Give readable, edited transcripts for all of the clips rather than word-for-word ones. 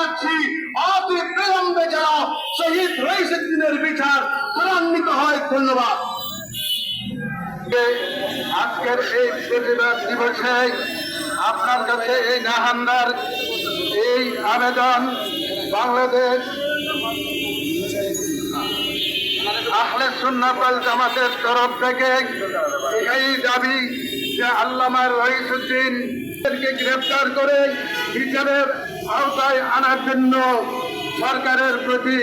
করছি অতি বিলম্বে যেন শহীদ রইসুদ্দিনের বিচার ত্বরান্বিত হয়। ধন্যবাদ। আজকের এই প্রতিবাদ দিবসে আপনার কাছে এই নাহান্দার এই আবেদন বাংলাদেশ আহলে সুন্নাত ওয়াল জামাতের তরফ থেকে এই দাবি যে আল্লামা রইসুদ্দিনকে গ্রেফতার করে বিচারের আওতায় আনার জন্য সরকারের প্রতি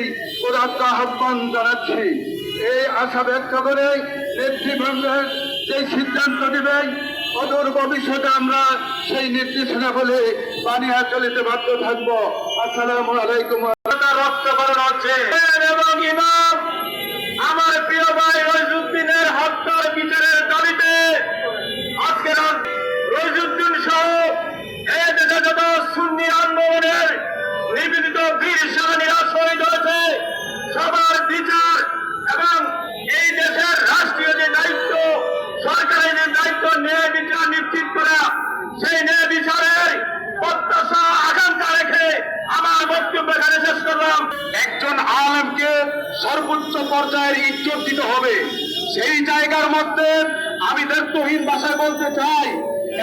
উদাত্ত আহ্বান জানাচ্ছি। এই আশা ব্যক্ত করে নেতৃবৃন্দের যে সিদ্ধান্ত দিবেন অদূর ভবিষ্যতে আমরা সেই নির্দেশনা বলে বানিয়ে চলিতে বাধ্য থাকবো। আসসালামু আলাইকুম। রক্তকরণ হচ্ছে এবং ইমাম আমার প্রিয় ভাই রইসুদ্দিনের হত্যার বিচারের দাবিতে আজকের রইসুদ্দিন সহ এই দেশে যত সুন্নি আন্দোলনের নিবেদিত বীর সেনানীরা শহীদ হয়েছে সবার বিচার এবং এই দেশের রাষ্ট্রীয় যে দায়িত্ব সরকারের যে দায়িত্ব ন্যায় বিচার নিশ্চিত করা সেই ন্যায় বিচারের প্রত্যাশা আকাঙ্ক্ষা রেখে আমার বক্তব্য এখানে শেষ করলাম। একজন আলেমকে সর্বোচ্চ পর্যায়ের ইজ্জত দিতে হবে। সেই জায়গার মধ্যে আমি দায়িত্বহীন ভাষায় বলতে চাই,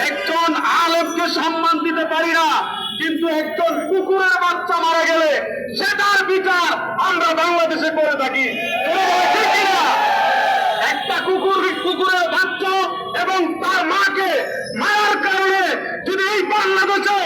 একজন আলেমকে সম্মান দিতে পারি না, কিন্তু একজন কুকুরের বাচ্চা মারা গেলে সেটার বিচার আমরা বাংলাদেশে করে থাকি। ঠিক কিনা? একটা কুকুরের বাচ্চা এবং তার মাকে মারার কারণে যদি এই বাংলাদেশে